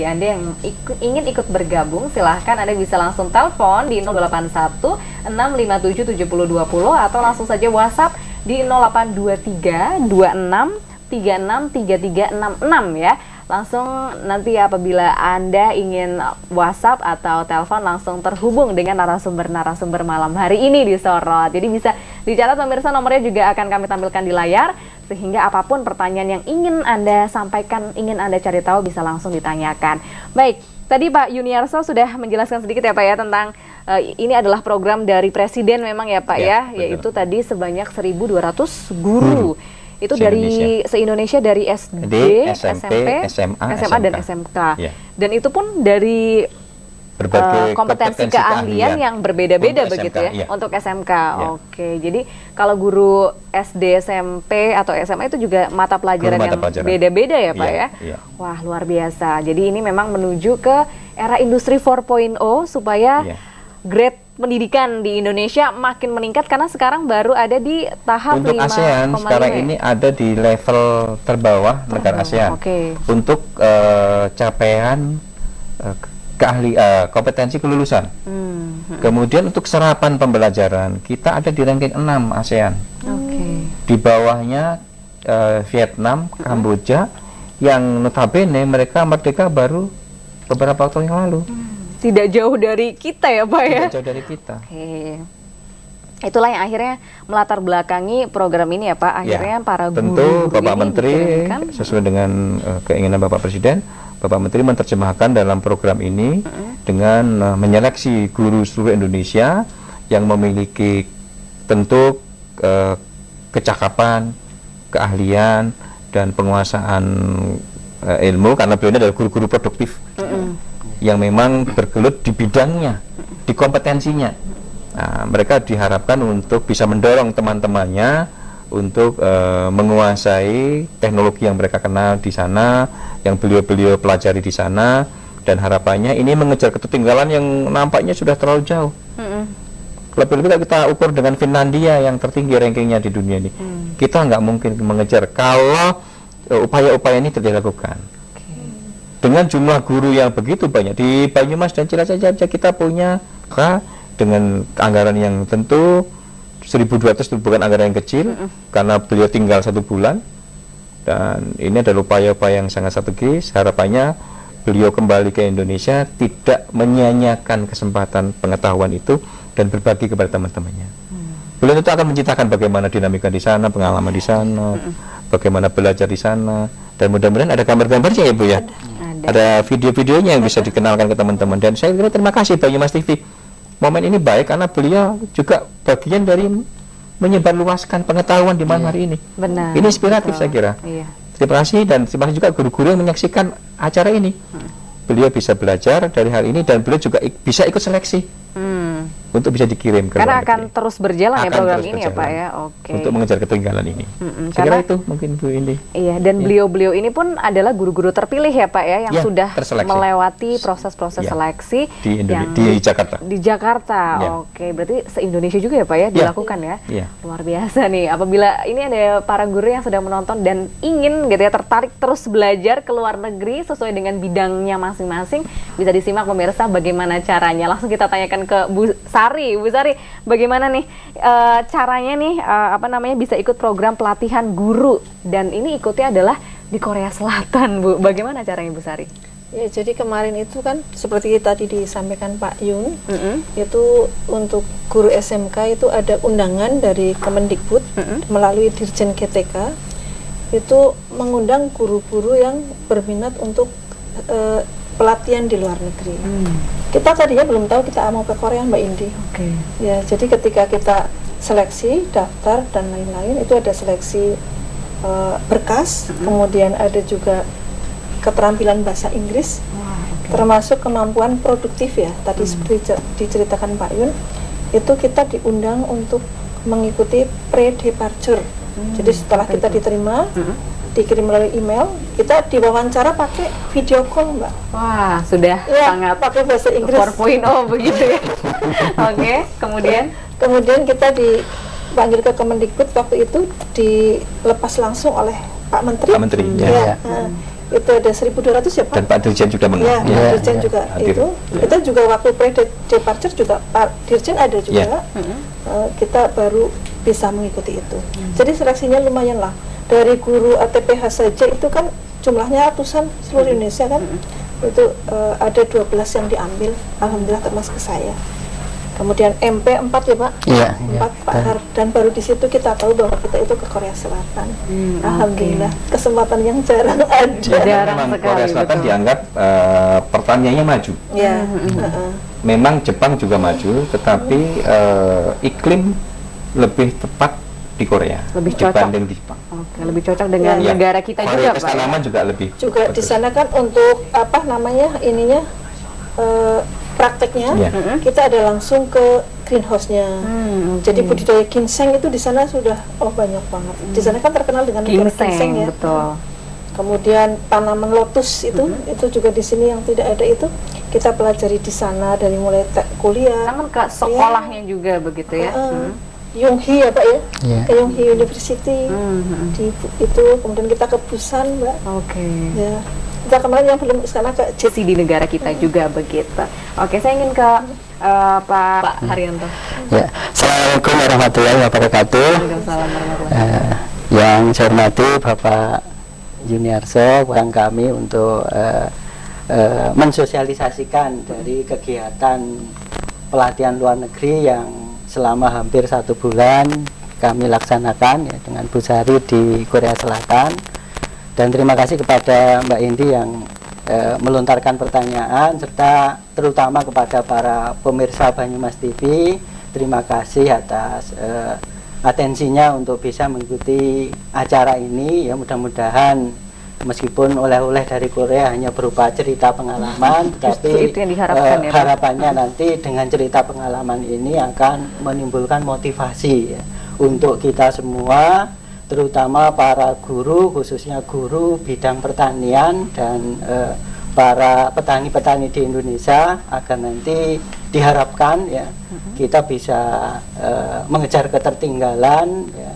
Anda yang ingin ikut bergabung, silahkan Anda bisa langsung telepon di 081 657 7020 atau langsung saja WhatsApp di 0823 26 36 3366 ya. Langsung nanti apabila Anda ingin WhatsApp atau telepon langsung terhubung dengan narasumber-narasumber malam hari ini di Sorot. Jadi bisa dicatat pemirsa, nomornya juga akan kami tampilkan di layar, sehingga apapun pertanyaan yang ingin Anda sampaikan, ingin Anda cari tahu bisa langsung ditanyakan. Baik, tadi Pak Yuniarso sudah menjelaskan sedikit ya Pak ya tentang ini adalah program dari Presiden memang ya Pak ya, yaitu tadi sebanyak 1.200 guru. Itu dari se-Indonesia, dari SD, SMP, SMA dan SMK. Ya. Dan itu pun dari berbagai kompetensi keahlian yang berbeda-beda begitu ya, untuk SMK. Ya. Oke, jadi kalau guru SD, SMP atau SMA itu juga mata pelajaran yang beda-beda ya Pak ya. Wah, luar biasa. Jadi ini memang menuju ke era industri 4.0 supaya grade pendidikan di Indonesia makin meningkat, karena sekarang baru ada di tahap 5,5. Untuk ASEAN sekarang ini ada di level terbawah negara ASEAN. Untuk capaian kompetensi kelulusan. Kemudian untuk serapan pembelajaran kita ada di ranking 6 ASEAN. Di bawahnya Vietnam, Kamboja, yang notabene mereka merdeka baru beberapa waktu yang lalu. Tidak jauh dari kita ya Pak ya? Tidak jauh dari kita. Itulah yang akhirnya melatar belakangi program ini ya Pak. Akhirnya para guru tentu Bapak Menteri sesuai dengan keinginan Bapak Presiden, Bapak Menteri menerjemahkan dalam program ini dengan menyeleksi guru seluruh Indonesia yang memiliki tentu kecakapan, keahlian, dan penguasaan ilmu, karena beliau adalah guru-guru produktif yang memang bergelut di bidangnya, di kompetensinya. Nah, mereka diharapkan untuk bisa mendorong teman-temannya untuk menguasai teknologi yang mereka kenal di sana, yang beliau-beliau pelajari di sana, dan harapannya ini mengejar ketertinggalan yang nampaknya sudah terlalu jauh. Lebih-lebih kita ukur dengan Finlandia yang tertinggi rankingnya di dunia ini. Kita nggak mungkin mengejar kalau upaya-upaya ini tidak dilakukan. Dengan jumlah guru yang begitu banyak di Banyumas dan Cilacap saja kita punya dengan anggaran yang tentu 1.200 itu bukan anggaran yang kecil, karena beliau tinggal 1 bulan, dan ini adalah upaya-upaya yang sangat strategis. Harapannya beliau kembali ke Indonesia tidak menyia-nyiakan kesempatan pengetahuan itu dan berbagi kepada teman-temannya. Beliau tentu akan menceritakan bagaimana dinamika di sana, pengalaman di sana, bagaimana belajar di sana, dan mudah-mudahan ada gambar-gambarnya ya Bu ya. Ada video-videonya yang bisa dikenalkan ke teman-teman. Dan saya kira terima kasih Banyumas TV. Momen ini baik karena beliau juga bagian dari menyebarluaskan pengetahuan di malam hari ini. Benar. Ini inspiratif saya kira. Terima kasih, dan terima kasih juga guru-guru yang menyaksikan acara ini. Beliau bisa belajar dari hal ini, dan beliau juga bisa ikut seleksi untuk bisa dikirim ke karena luar negeri. Akan terus berjalan ya program ini ya Pak ya. Untuk mengejar ketertinggalan ini. Saya kira itu mungkin Bu Indi. Iya, dan beliau-beliau ini pun adalah guru-guru terpilih ya Pak ya, yang sudah melewati proses-proses seleksi di Jakarta. Di Jakarta. Oke, berarti se-Indonesia juga ya Pak ya dilakukan ya. Luar biasa nih. Apabila ini ada para guru yang sedang menonton dan ingin gitu ya, tertarik terus belajar ke luar negeri sesuai dengan bidangnya masing-masing, bisa disimak pemirsa bagaimana caranya. Langsung kita tanyakan ke Bu Sari, bagaimana nih caranya nih bisa ikut program pelatihan guru, dan ini ikutnya adalah di Korea Selatan Bu. Bagaimana caranya Bu Sari? Ya, jadi kemarin itu kan seperti tadi disampaikan Pak Yun, itu untuk guru SMK itu ada undangan dari Kemendikbud melalui Dirjen GTK, itu mengundang guru-guru yang berminat untuk pelatihan di luar negeri. Kita tadinya belum tahu kita mau ke Korea Mbak Indi. Ya, jadi ketika kita seleksi, daftar dan lain-lain, itu ada seleksi berkas, kemudian ada juga keterampilan bahasa Inggris, termasuk kemampuan produktif ya. Tadi seperti diceritakan Pak Yun, itu kita diundang untuk mengikuti pre-departure. Jadi setelah kita diterima, dikirim melalui email, kita diwawancara pakai video call Mbak. Wah, sudah sangat pakai bahasa Inggris 4.0 begitu ya. Kemudian kita dipanggil ke Kemendikbud, waktu itu dilepas langsung oleh Pak Menteri. itu ada 1.200 ya Pak? Dan Pak Dirjen juga Ya, Pak Dirjen juga hadir. itu. Kita juga waktu pre-departure juga Pak Dirjen ada juga. Kita baru bisa mengikuti itu. Jadi seleksinya lumayan lah. Dari guru ATPH saja itu kan jumlahnya ratusan seluruh Indonesia kan. Itu ada 12 yang diambil, alhamdulillah termasuk saya. Kemudian MP 4 ya Pak? Iya. 4 Pak Har, dan baru di situ kita tahu bahwa kita itu ke Korea Selatan. Alhamdulillah, kesempatan yang jarang ada. Jarang Memang sekali, Korea Selatan betul. dianggap pertaniannya maju. Ya. Memang Jepang juga maju, tetapi iklim lebih tepat di Korea Lebih cocok. dibanding di Jepang. Oke, lebih cocok dengan Ya, negara kita juga, varietas Pak. tanaman juga lebih Juga di bagus. sana kan untuk apa namanya ininya prakteknya Ya. kita ada langsung ke greenhouse-nya. Jadi budidaya ginseng itu di sana sudah banyak banget. Di sana kan terkenal dengan negara ginseng ya. Betul. Kemudian tanaman lotus itu juga di sini yang tidak ada itu kita pelajari di sana dari mulai kuliah. Namun ke sekolahnya juga begitu ya. Yonghi ya Pak ya, Iya. ke Yonghi University di itu, kemudian kita ke Busan Mbak. Oke. Ya, kita kemarin yang belum sekarang ke Jadi di negara kita juga begitu. Oke, saya ingin ke Pak Haryanto. Ya, Assalamualaikum warahmatullahi wabarakatuh. Waalaikumsalam warahmatullahi. Yang saya hormati Bapak Yuniarso, kurang kami untuk mensosialisasikan dari kegiatan pelatihan luar negeri yang selama hampir 1 bulan kami laksanakan ya, dengan Bu Sari di Korea Selatan. Dan terima kasih kepada Mbak Indi yang melontarkan pertanyaan, serta terutama kepada para pemirsa Banyumas TV. Terima kasih atas atensinya untuk bisa mengikuti acara ini. Ya, mudah-mudahan meskipun oleh-oleh dari Korea hanya berupa cerita pengalaman, tetapi itu yang diharapkan ya, Pak. harapannya nanti dengan cerita pengalaman ini akan menimbulkan motivasi ya, untuk kita semua, terutama para guru, khususnya guru bidang pertanian dan para petani-petani di Indonesia, agar nanti diharapkan ya kita bisa mengejar ketertinggalan ya,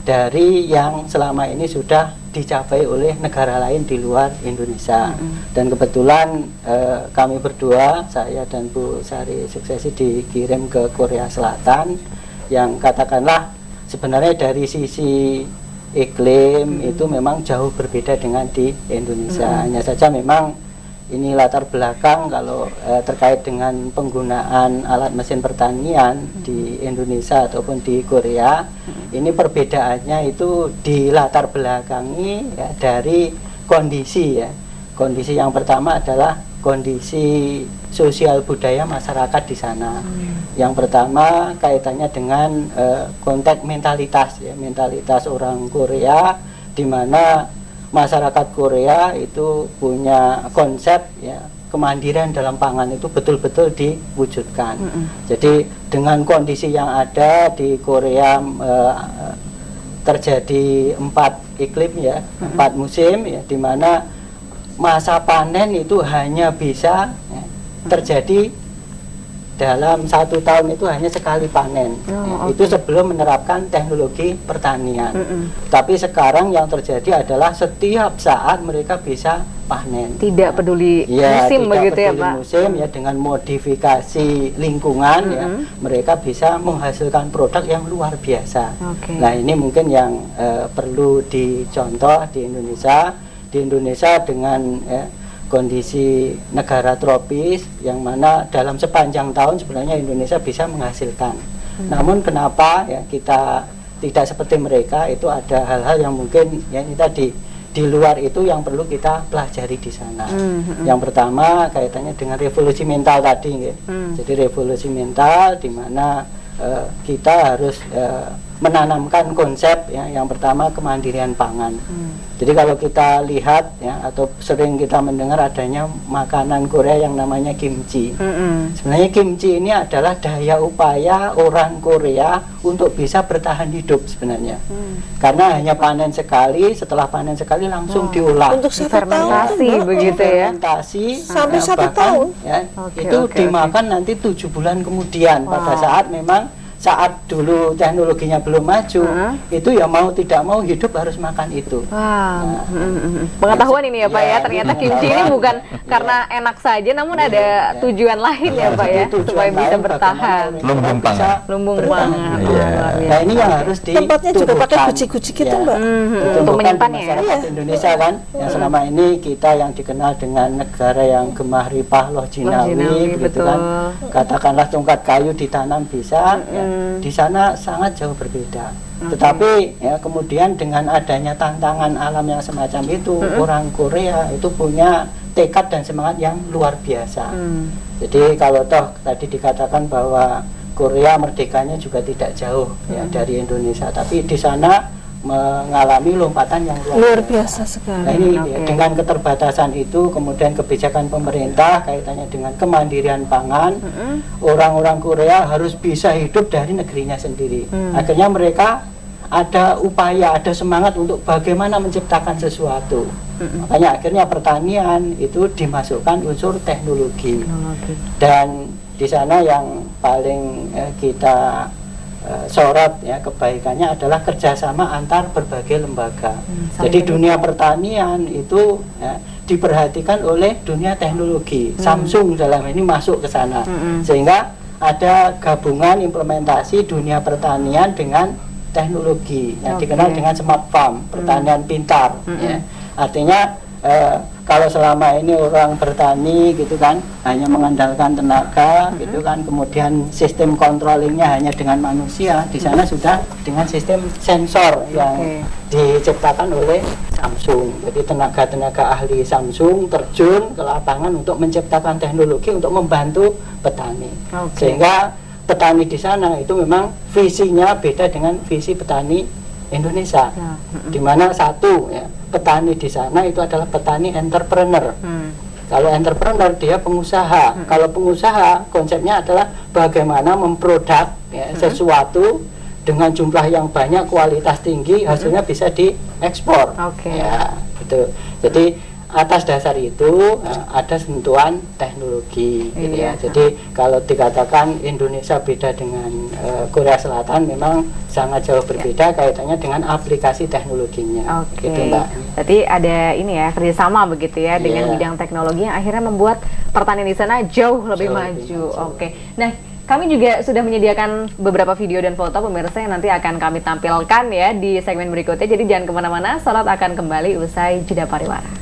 dari yang selama ini sudah dicapai oleh negara lain di luar Indonesia. Dan kebetulan kami berdua, saya dan Bu Sari Suksesi, dikirim ke Korea Selatan, yang katakanlah sebenarnya dari sisi iklim itu memang jauh berbeda dengan di Indonesia. Hanya saja memang ini latar belakang kalau terkait dengan penggunaan alat mesin pertanian di Indonesia ataupun di Korea, ini perbedaannya itu di latar belakangi ya, dari kondisi ya. Kondisi yang pertama adalah kondisi sosial budaya masyarakat di sana. Yang pertama kaitannya dengan konteks mentalitas ya, mentalitas orang Korea, di mana masyarakat Korea itu punya konsep ya, kemandirian dalam pangan itu betul-betul diwujudkan. Jadi dengan kondisi yang ada di Korea terjadi 4 iklim ya, 4 musim ya, di mana masa panen itu hanya bisa ya, terjadi dalam 1 tahun itu hanya sekali panen. Itu sebelum menerapkan teknologi pertanian. Tapi sekarang yang terjadi adalah setiap saat mereka bisa panen. Tidak peduli Ya, musim tidak begitu ya, peduli Pak. musim ya, dengan modifikasi lingkungan ya, mereka bisa menghasilkan produk yang luar biasa. Oke. Nah, ini mungkin yang perlu dicontoh di Indonesia. Di Indonesia dengan kondisi negara tropis yang mana dalam sepanjang tahun sebenarnya Indonesia bisa menghasilkan. Namun kenapa ya kita tidak seperti mereka, itu ada hal-hal yang mungkin ya ini tadi di luar itu yang perlu kita pelajari di sana. Yang pertama kaitannya dengan revolusi mental tadi ya. Jadi revolusi mental di mana kita harus menanamkan konsep ya, yang pertama kemandirian pangan. Jadi kalau kita lihat ya, atau sering kita mendengar adanya makanan Korea yang namanya kimchi. Sebenarnya kimchi ini adalah daya upaya orang Korea untuk bisa bertahan hidup sebenarnya. Karena hanya panen sekali, setelah panen sekali langsung diolah. Untuk 1 tahun Fermentasi tuh, Mbak. begitu ya. Fermentasi Sampai ya, 1 bahkan, tahun. ya, Oke, itu oke, dimakan nanti 7 bulan kemudian, pada saat memang saat dulu teknologinya belum maju, itu ya mau tidak mau hidup harus makan itu. Wow. Pengetahuan ini ya Pak ya, ternyata kimchi ini bukan karena enak saja, namun ada tujuan lain ya Pak ya, supaya bisa bertahan. Lumbung pangan. Lumbung pangan. Nah ini yang harus tempatnya juga pakai guci-guci gitu Mbak. Untuk menyimpannya ya. Masyarakat Indonesia kan, yang selama ini kita yang dikenal dengan negara yang gemah ripah loh jinawi, gitu kan. Katakanlah tongkat kayu ditanam bisa, ya, di sana sangat jauh berbeda. Tetapi ya kemudian dengan adanya tantangan alam yang semacam itu, orang Korea itu punya tekad dan semangat yang luar biasa. Jadi kalau toh tadi dikatakan bahwa Korea merdekanya juga tidak jauh ya dari Indonesia, tapi di sana mengalami lompatan yang luar biasa sekali. Nah ini ya, dengan keterbatasan itu, kemudian kebijakan pemerintah kaitannya dengan kemandirian pangan, orang-orang Korea harus bisa hidup dari negerinya sendiri. Akhirnya mereka ada upaya, ada semangat untuk bagaimana menciptakan sesuatu. Makanya akhirnya pertanian itu dimasukkan unsur teknologi. Dan di sana yang paling kita sorot ya kebaikannya adalah kerjasama antar berbagai lembaga. Jadi dunia pertanian itu ya, diperhatikan oleh dunia teknologi. Samsung dalam ini masuk ke sana, sehingga ada gabungan implementasi dunia pertanian dengan teknologi yang dikenal dengan smart farm, pertanian pintar. Ya. Artinya kalau selama ini orang bertani gitu kan hanya mengandalkan tenaga gitu kan, kemudian sistem controllingnya hanya dengan manusia, di sana sudah dengan sistem sensor yang diciptakan oleh Samsung. Jadi tenaga-tenaga ahli Samsung terjun ke lapangan untuk menciptakan teknologi untuk membantu petani, sehingga petani di sana itu memang visinya beda dengan visi petani Indonesia, di mana satu ya, petani di sana itu adalah petani entrepreneur. Kalau entrepreneur dia pengusaha. Kalau pengusaha konsepnya adalah bagaimana memproduk ya, sesuatu dengan jumlah yang banyak, kualitas tinggi, hasilnya bisa diekspor. Ya, gitu. Jadi atas dasar itu ada sentuhan teknologi, gitu ya. Jadi kalau dikatakan Indonesia beda dengan Korea Selatan, memang sangat jauh berbeda kaitannya dengan aplikasi teknologinya. Gitu, Mbak. Berarti ada ini ya kerjasama begitu ya dengan bidang teknologi yang akhirnya membuat pertanian di sana jauh lebih maju. Nah, kami juga sudah menyediakan beberapa video dan foto pemirsa yang nanti akan kami tampilkan ya di segmen berikutnya. Jadi jangan kemana-mana, Sorot akan kembali usai jeda pariwara.